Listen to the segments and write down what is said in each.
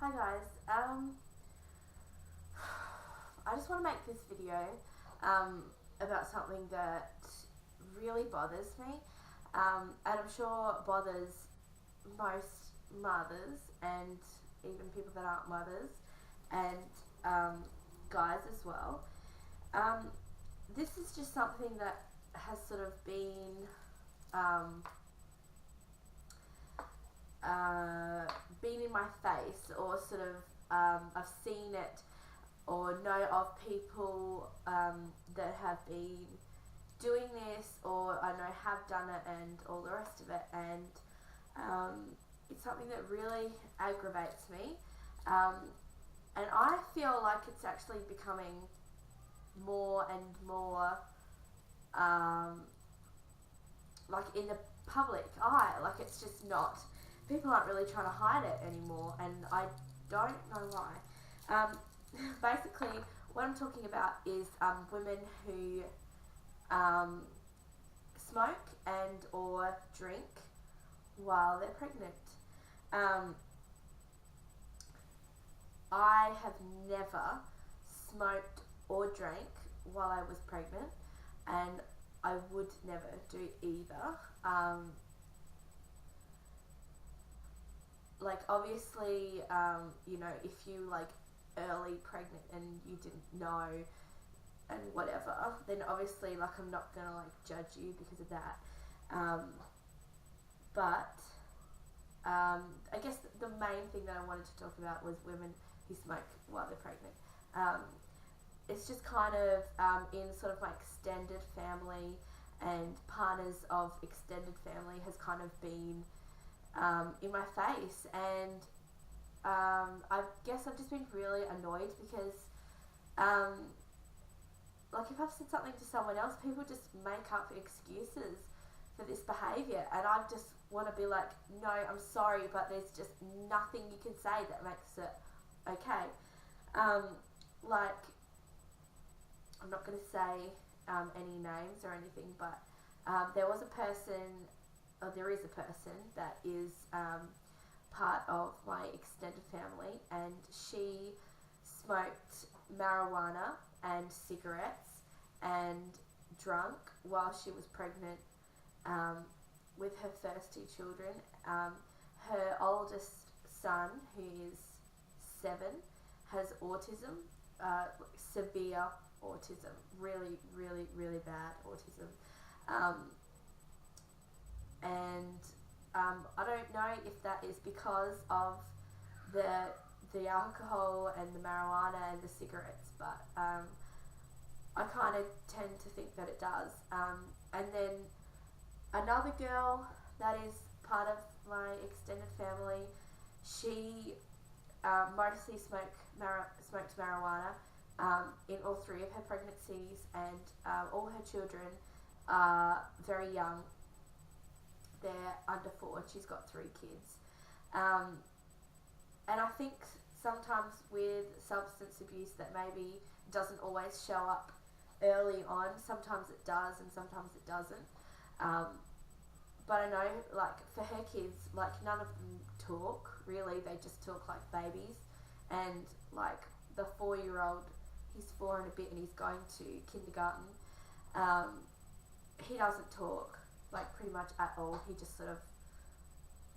Hi guys, I just want to make this video about something that really bothers me, and I'm sure bothers most mothers and even people that aren't mothers and guys as well. This is just something that has sort of been in my face, or sort of I've seen it or know of people that have been doing this, or I know have done it, and all the rest of it, and it's something that really aggravates me, and I feel like it's actually becoming more and more like in the public eye. Like, it's just not, people aren't really trying to hide it anymore, and I don't know why. Basically, what I'm talking about is women who smoke and or drink while they're pregnant. I have never smoked or drank while I was pregnant, and I would never do either. Like, obviously, you know, if you like early pregnant and you didn't know and whatever, then obviously, like, I'm not gonna like judge you because of that. But I guess the main thing that I wanted to talk about was women who smoke while they're pregnant. It's just kind of in sort of my extended family and partners of extended family has kind of been in my face, and I guess I've just been really annoyed because like, if I've said something to someone else, people just make up excuses for this behaviour, and I just want to be like, no, I'm sorry, but there's just nothing you can say that makes it okay. Like, I'm not going to say any names or anything, but there was a person, or there is a person that is part of my extended family, and she smoked marijuana and cigarettes and drunk while she was pregnant with her first two children. Her oldest son, who is 7, has autism, severe autism, really, really, really bad autism. And I don't know if that is because of the alcohol and the marijuana and the cigarettes, but I kind of tend to think that it does. And then another girl that is part of my extended family, she mostly smoked marijuana in all 3 of her pregnancies, and all her children are very young. They're under 4. She's got 3 kids. And I think sometimes with substance abuse that maybe doesn't always show up early on. Sometimes it does and sometimes it doesn't. But I know, like, for her kids, like, none of them talk, really. They just talk like babies. And, like, the 4-year-old, he's 4 and a bit and he's going to kindergarten. He doesn't talk, like, pretty much at all. He just sort of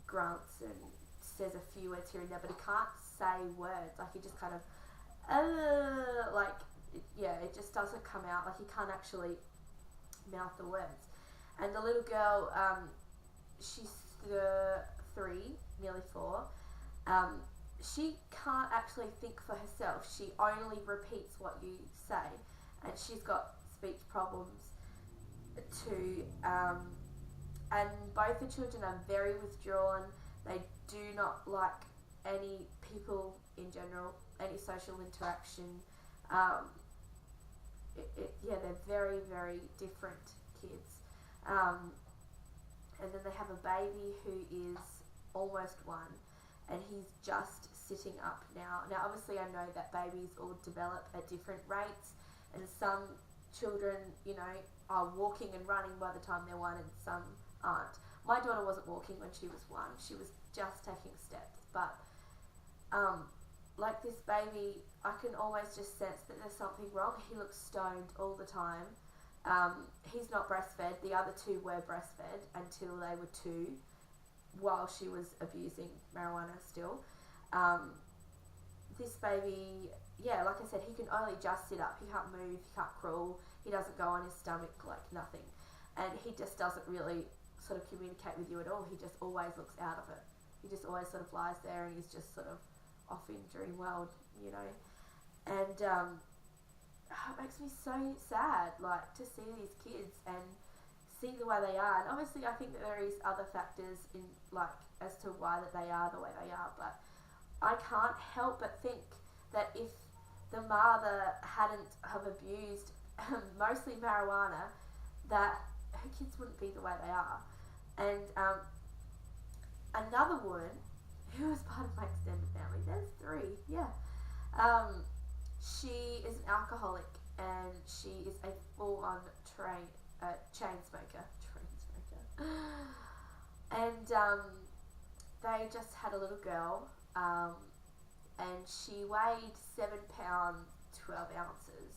grunts and says a few words here and there, but he can't say words. Like, he just kind of, like, yeah, it just doesn't come out. Like, he can't actually mouth the words. And the little girl, she's 3, nearly 4. She can't actually think for herself. She only repeats what you say, and she's got speech problems too. And both the children are very withdrawn. They do not like any people in general, any social interaction. Yeah, they're very, very different kids. And then they have a baby who is almost 1, and he's just sitting up now. Now, obviously, I know that babies all develop at different rates, and some children, you know, are walking and running by the time they're 1, and some aren't. My daughter wasn't walking when she was 1. She was just taking steps. But like this baby, I can almost just sense that there's something wrong. He looks stoned all the time. He's not breastfed. The other two were breastfed until they were 2, while she was abusing marijuana still. This baby, yeah, like I said, he can only just sit up. He can't move, he can't crawl, he doesn't go on his stomach, like nothing. And he just doesn't really sort of communicate with you at all. He just always looks out of it. He just always sort of lies there and he's just sort of off in dream world, you know. And it makes me so sad, like, to see these kids and see the way they are. And obviously I think that there is other factors in, like, as to why that they are the way they are, but I can't help but think that if the mother hadn't have abused mostly marijuana, that her kids wouldn't be the way they are. And another woman who was part of my extended family, there's 3, yeah. She is an alcoholic and she is a full-on chain smoker. And they just had a little girl, and she weighed 7 pounds 12 ounces,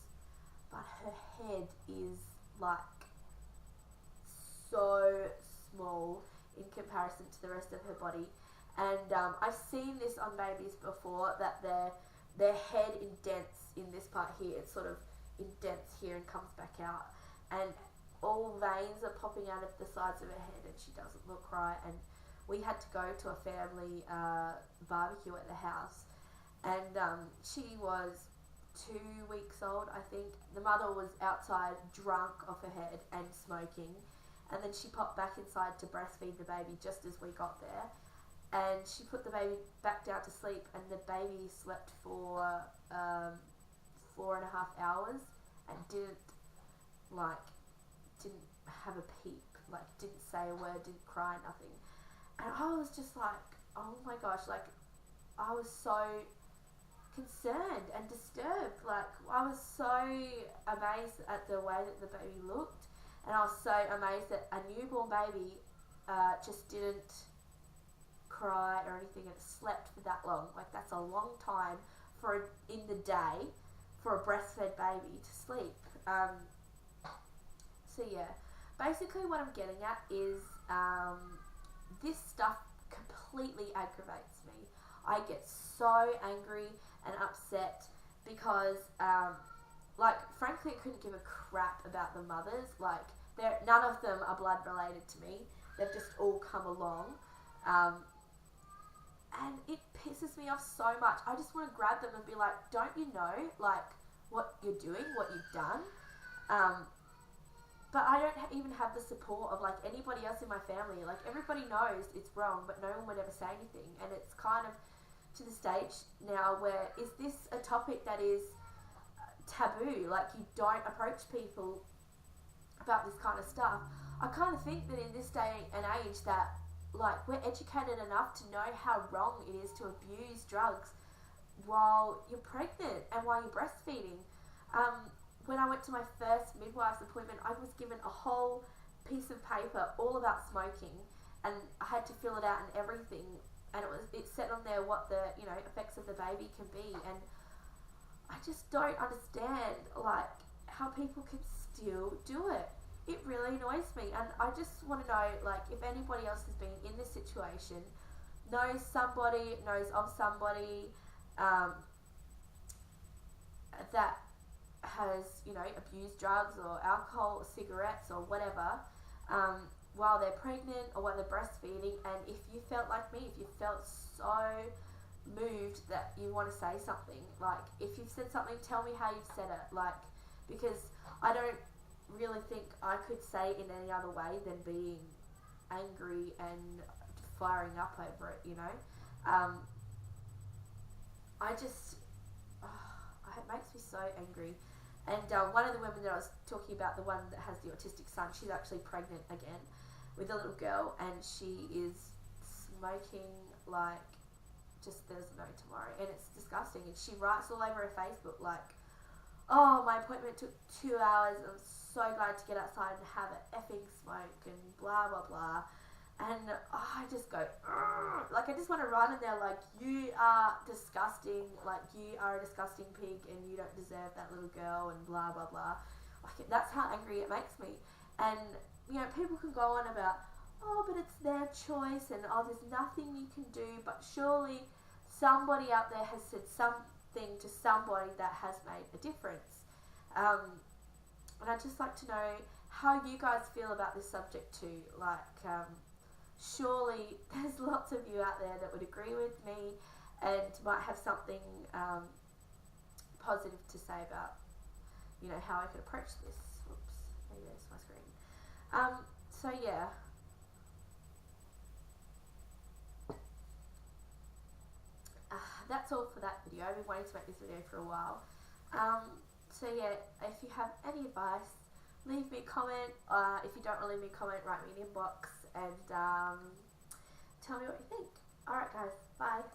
but her head is like so small in comparison to the rest of her body. And I've seen this on babies before, that their head indents in this part here. It sort of indents here and comes back out, and all veins are popping out of the sides of her head, and she doesn't look right. And we had to go to a family barbecue at the house, and she was 2 weeks old, I think. The mother was outside drunk off her head and smoking, and then she popped back inside to breastfeed the baby just as we got there. And she put the baby back down to sleep, and the baby slept for 4.5 hours and didn't have a peep, like didn't say a word, didn't cry, nothing. And I was just like, oh my gosh, like I was so concerned and disturbed. Like I was so amazed at the way that the baby looked, and I was so amazed that a newborn baby just didn't cry or anything, and it slept for that long. Like that's a long time in the day for a breastfed baby to sleep. So yeah, basically what I'm getting at is this stuff completely aggravates me. I get so angry and upset because like frankly I couldn't give a crap about the mothers. Like none of them are blood related to me. They've just all come along. And it pisses me off so much. I just want to grab them and be like, don't you know, like, what you're doing, what you've done? But I don't even have the support of, like, anybody else in my family. Like, everybody knows it's wrong, but no one would ever say anything. And it's kind of to the stage now where, is this a topic that is taboo? Like, you don't approach people about this kind of stuff. I kind of think that in this day and age that, like, we're educated enough to know how wrong it is to abuse drugs while you're pregnant and while you're breastfeeding. When I went to my first midwife's appointment, I was given a whole piece of paper all about smoking, and I had to fill it out and everything, and it said on there what the effects of the baby can be. And I just don't understand, like, how people can still do it. It really annoys me, and I just want to know, like, if anybody else has been in this situation, knows of somebody that has, abused drugs or alcohol or cigarettes or whatever, while they're pregnant or while they're breastfeeding. And if you felt like me, if you felt so moved that you want to say something, like, if you've said something, tell me how you've said it, like, because I don't really think I could say it in any other way than being angry and firing up over it, it makes me so angry. And one of the women that I was talking about, the one that has the autistic son, she's actually pregnant again with a little girl, and she is smoking like just there's no tomorrow, and it's disgusting. And she writes all over her Facebook like, oh, my appointment took 2 hours, I'm so glad to get outside and have an effing smoke and blah blah blah. And I just go, "Ugh." Like, I just want to run in there like, you are disgusting, like, you are a disgusting pig and you don't deserve that little girl and blah, blah, blah. Like, that's how angry it makes me. And, you know, people can go on about, oh, but it's their choice and, oh, there's nothing you can do, but surely somebody out there has said something to somebody that has made a difference. And I'd just like to know how you guys feel about this subject too. Like, surely there's lots of you out there that would agree with me and might have something positive to say about, you know, how I could approach this. Whoops, maybe there's my screen. So yeah. That's all for that video. I've been wanting to make this video for a while. So yeah, if you have any advice, leave me a comment. If you don't want to leave me a comment, write me an inbox and tell me what you think. Alright guys, bye.